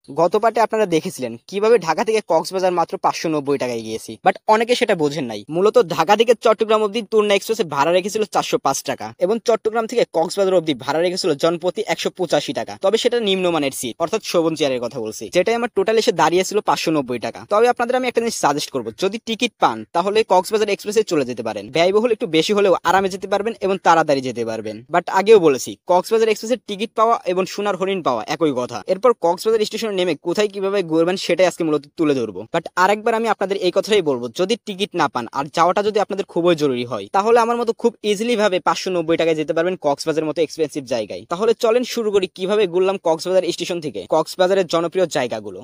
গত পার্টে আপনারা দেখেছিলেন কিভাবে ঢাকা থেকে কক্সবাজার মাত্র 590 টাকায় গিয়েছি, বাট অনেকে সেটা বোঝেন নাই। মূলত ঢাকা থেকে চট্টগ্রাম অবধি তুরনা এক্সপ্রেসে ভাড়া রেখেছিল 405 টাকা এবং চট্টগ্রাম থেকে কক্সবাজার অবধি ভাড়া রেখেছিল জনপ্রতি 185 টাকা। তবে সেটা নিম্নমানের সিট, অর্থাৎ শোভন চেয়ারের কথা বলছি, যেটাই আমার টোটাল এসে দাঁড়িয়েছিল 590 টাকা। তবে আপনাদের আমি একটা জিনিস সাজেস্ট করবো, যদি টিকিট পান তাহলে কক্সবাজার এক্সপ্রেসে চলে যেতে পারেন। ব্যয়বহুল একটু বেশি হলেও আরামে যেতে পারবেন এবং তাড়াতাড়ি যেতে পারবেন। বাট আগেও বলেছি, কক্সবাজার এক্সপ্রেসের টিকিট পাওয়া এবং সোনার হরিণ পাওয়া একই কথা। এরপর কক্সবাজার স্টেশনে নেমে কোথায় কিভাবে ঘুরবেন সেটাই আজকে মূলত তুলে ধরবো। বাট আরেকবার আমি আপনাদের এই কথাই বলবো, যদি টিকিট না পান আর যাওয়াটা যদি আপনাদের খুবই জরুরি হয়, তাহলে আমার মতো খুব ইজিলি ভাবে 590 টাকায় যেতে পারবেন কক্সবাজারের মতো এক্সপেন্সিভ জায়গায়। তাহলে চলেন শুরু করি কিভাবে ঘুরলাম কক্সবাজার স্টেশন থেকে কক্সবাজারের জনপ্রিয় জায়গাগুলো।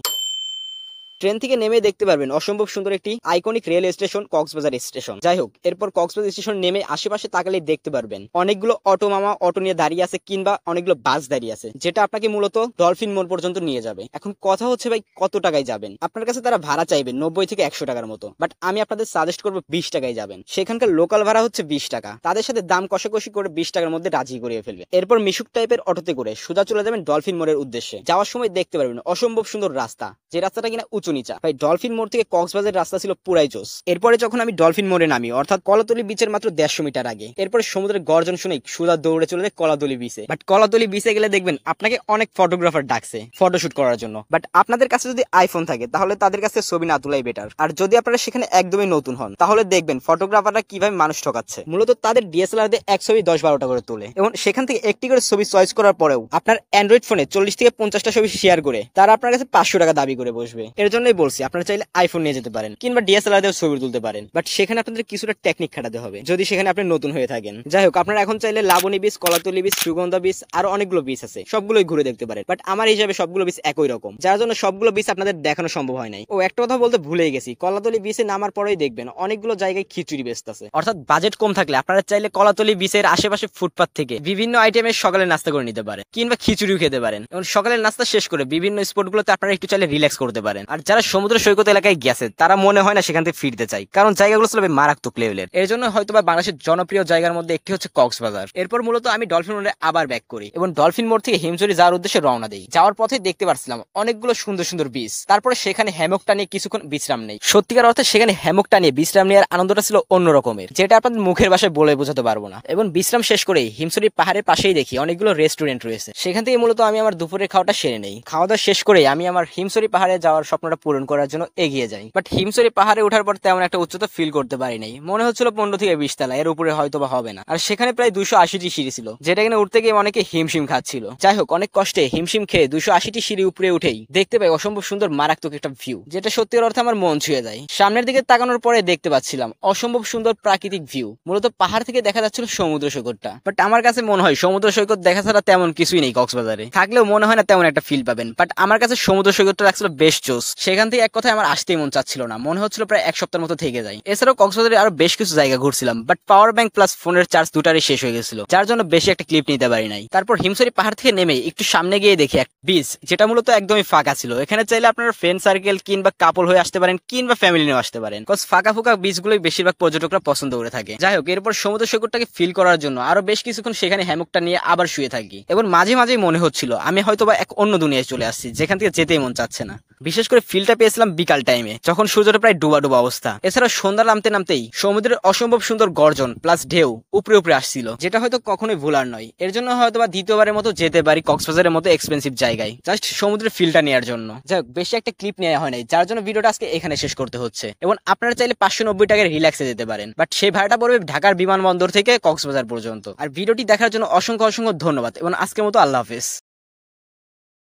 ট্রেন থেকে নেমে দেখতে পারবেন অসম্ভব সুন্দর একটি iconic rail station Cox's Bazar station. যাই হোক, এরপর কক্সবাজার স্টেশন নেমে আশেপাশে তাকালে দেখতে পারবেন অনেকগুলো অটো মামা অটো নিয়ে দাঁড়িয়ে আছে, কিংবা অনেকগুলো বাস দাঁড়িয়ে আছে, যেটা আপনাকে মূলত ডলফিন মোড় পর্যন্ত নিয়ে যাবে। এখন কথা হচ্ছে ভাই, কত টাকায় যাবেন? আপনার কাছে তারা ভাড়া চাইবে 90 থেকে 100 টাকার মতো, বাট আমি আপনাদের সাজেস্ট করবো 20 টাকায় যাবেন। সেখানকার লোকাল ভাড়া হচ্ছে 20 টাকা। তাদের সাথে দাম কষাকষি করে 20 টাকার মধ্যে রাজি করিয়ে ফেলবে। এরপর মিশুক টাইপের অটোতে করে সোজা চলে যাবেন ডলফিন মোড়ের উদ্দেশ্যে। যাওয়ার সময় দেখতে পারবেন অসম্ভব সুন্দর রাস্তা, যে রাস্তাটা কিনা উঁচু নিচা। ভাই ডলফিন মোড় থেকে কক্সবাজার রাস্তা ছিল পুরাই জোস। এরপরে যখন আমি ডলফিন মোড়ে নামি, অর্থাৎ কলাতলি বিচের মাত্র 150 মিটার আগে, এরপরে সমুদ্রের গর্জন শুনে সোজা দৌড়ে চলে যায় কলাতলি বিচে। বাট কলাতলি বিচে গেলে দেখবেন আপনাকে অনেক ফটোগ্রাফার ডাকছে ফটোশুট করার জন্য। বাট আপনাদের কাছে যদি আইফোন থাকে তাহলে তাদের কাছে ছবি না তোলাই বেটার। আর যদি আপনারা সেখানে একদমই নতুন হন, তাহলে দেখবেন ফটোগ্রাফাররা কিভাবে মানুষ ঠকাচ্ছে। মূলত তাদের ডিএসএলআর দিয়ে এক ছবি 10-12টা করে তোলে এবং সেখান থেকে একটি করে ছবি চয়েস করার পরেও আপনার অ্যান্ড্রয়েড ফোনে 40 থেকে 50টা ছবি শেয়ার করে তারা আপনার কাছে 500 টাকা দাবি করে বসবে। এর জন্যই বলছি, আপনারা চাইলে আইফোন নিয়ে যেতে পারেন কিংবা ডিএসএলআর দিয়ে ছবি তুলতে পারেন। বাট সেখানে আপনাদের কিছুটা টেকনিক খাটাতে হবে যদি সেখানে আপনি নতুন হয়ে থাকেন। যাই হোক, আপনারা এখন চাইলে Laboni beach, Kolatoli beach, Sugandha beach আরো অনেকগুলো বিচ আছে, সবগুলোই ঘুরে দেখতে পারেন। বাট আমার হিসাবে সবগুলো বিচ একই রকম, যার জন্য সবগুলো বিচ আপনাদের দেখানো সম্ভব হয় নাই। ও একটা কথা বলতে ভুলেই গেছি, কলাতলি বিচে নামার পরেই দেখবেন অনেকগুলো জায়গায় খিচুড়ি বেচতেছে। অর্থাৎ বাজেট কম থাকলে আপনারা চাইলে কলাতলি বিচের আশেপাশে ফুটপাত থেকে বিভিন্ন আইটেমের সকালে নাস্তা করে নিতে পারেন কিংবা খিচুড়িও খেতে পারেন। এবং সকালের নাস্তা শেষ করে বিভিন্ন স্পটগুলোতে আপনারা একটু চাইলে রিল্যাক্স করতে পারেন। আর যারা সমুদ্র সৈকত এলাকায় গেছে তারা মনে হয় না সেখান থেকে ফিরতে চাই, কারণ জায়গাগুলো ছিল মারাত্মক লেভেলের। এর জন্য হয়তো বা বাংলাদেশের জনপ্রিয় জায়গার মধ্যে একটি হচ্ছে কক্সবাজার। এরপর মূলত আমি ডলফিন মোড়ে আবার ব্যাক করি এবং ডলফিন মোড় থেকে হিমছড়ি যাওয়ার উদ্দেশ্যে রওনা দেই। যাওয়ার পথে দেখতে পাচ্ছিলাম অনেকগুলো সুন্দর সুন্দর বিচ। তারপরে সেখানে হ্যামকটা নিয়ে কিছুক্ষণ বিশ্রাম নেই। সত্যিকার অর্থে সেখানে হ্যামকটা নিয়ে বিশ্রাম নেওয়ার আনন্দটা ছিল অন্য রকমের, যেটা আপনাদের মুখের ভাষায় বলে বোঝাতে পারবো না। এবং বিশ্রাম শেষ করে হিমছড়ি পাহাড়ের পাশেই দেখি অনেকগুলো রেস্টুরেন্ট রয়েছে। সেখান থেকে মূলত আমি আমার দুপুরের খাওয়াটা সেরে নেই। খাওয়া দাওয়া শেষ করে আমি আমার হিমছড়ি পাহাড়ে যাওয়ার স্বপ্নটা পূরণ করার জন্য এগিয়ে যাই। বাট হিমছড়ি পাহাড়ে ওঠার পর তেমন একটা উচ্চতা ফিল করতে পারি নাই। মনে হচ্ছিল 15 থেকে 20 তলা, এর উপরে হয়তো বা হবে না। আর সেখানে প্রায় 280টি সিঁড়ি ছিল, যেটা কিনা উঠতে গিয়ে অনেকে হিমশিম খাচ্ছিল। যাই হোক, অনেক কষ্টে হিমশিম খেয়ে 280টি সিঁড়ি উপরে উঠেই দেখতে পাই অসম্ভব সুন্দর মারাত্মক একটা ভিউ, যেটা সত্যিকার অর্থে আমার মন ছুঁয়ে যায়। সামনের দিকে তাকানোর পরে দেখতে পাচ্ছিলাম অসম্ভব সুন্দর প্রাকৃতিক ভিউ। মূলত পাহাড় থেকে দেখা যাচ্ছিল সমুদ্র সৈকতটা। বাট আমার কাছে মনে হয় সমুদ্র সৈকত দেখা ছাড়া তেমন কিছুই নেই কক্সবাজারে, থাকলেও মনে হয় না তেমন একটা ফিল পাবেন। বাট আমার কাছে সমুদ্র সৈকতটা লাগছিল বেশ জোস। সেখান থেকে এক কথায় আমার আসতেই মন চাচ্ছিল না, মনে হচ্ছিল প্রায় এক সপ্তাহের মতো থেকে যায়। এছাড়াও কক্সবাজারে আরো বেশ কিছু জায়গা ঘুরছিলাম, বাট পাওয়ার ব্যাংক প্লাস ফোনের চার্জ দুটারই শেষ হয়ে গেছিল, যার জন্য বেশি একটা ক্লিপ নিতে পারি নাই। তারপর হিমছড়ি পাহাড় থেকে নেমে একটু সামনে গিয়ে দেখি এক বিচ, যেটা মূলত একদমই ফাঁকা ছিল। এখানে চাইলে আপনারা ফ্রেন্ড সার্কেল কিংবা কাপল হয়ে আসতে পারেন কিংবা ফ্যামিলি নিয়ে আসতে পারেন, কজ ফাঁকা ফুকা বিচগুলোই বেশিরভাগ পর্যটকরা পছন্দ করে থাকে। যাই হোক, এরপর সমুদ্র সৈকতটাকে ফিল করার জন্য আরো বেশ কিছুক্ষণ সেখানে হ্যামকটা নিয়ে আবার শুয়ে থাকি এবং মাঝে মাঝেই মনে হচ্ছিল আমি হয়তো বা এক অন্য দুনিয়ায় চলে আসছি, যেখান থেকে যেতেই মন চাচ্ছে না। বিশেষ করে ফিলটা পেয়েছিলাম বিকাল টাইমে, যখন সূর্যটা প্রায় ডুবা ডুবা অবস্থা। এছাড়া সন্ধ্যা নামতে নামতেই সমুদ্রের অসম্ভব সুন্দর গর্জন প্লাস ঢেউ উপরে উপরে আসছিল, যেটা হয়তো কখনোই ভোলার নয়। এর জন্য হয়তো বা দ্বিতীয়বারের মতো যেতে পারি কক্সবাজারের মতো এক্সপেন্সিভ জায়গায়, জাস্ট সমুদ্রের ফিলটা নেওয়ার জন্য। যাই হোক, বেশি একটা ক্লিপ নেওয়া হয় নাই, যার জন্য ভিডিওটা আজকে এখানে শেষ করতে হচ্ছে। এবং আপনারা চাইলে 590 টাকায় রিল্যাক্সে যেতে পারেন, বাট সেই ভাড়াটা পড়বে ঢাকার বিমানবন্দর থেকে কক্সবাজার পর্যন্ত। আর ভিডিওটি দেখার জন্য অসংখ্য অসংখ্য ধন্যবাদ এবং আজকের মতো আল্লাহ হাফেজ।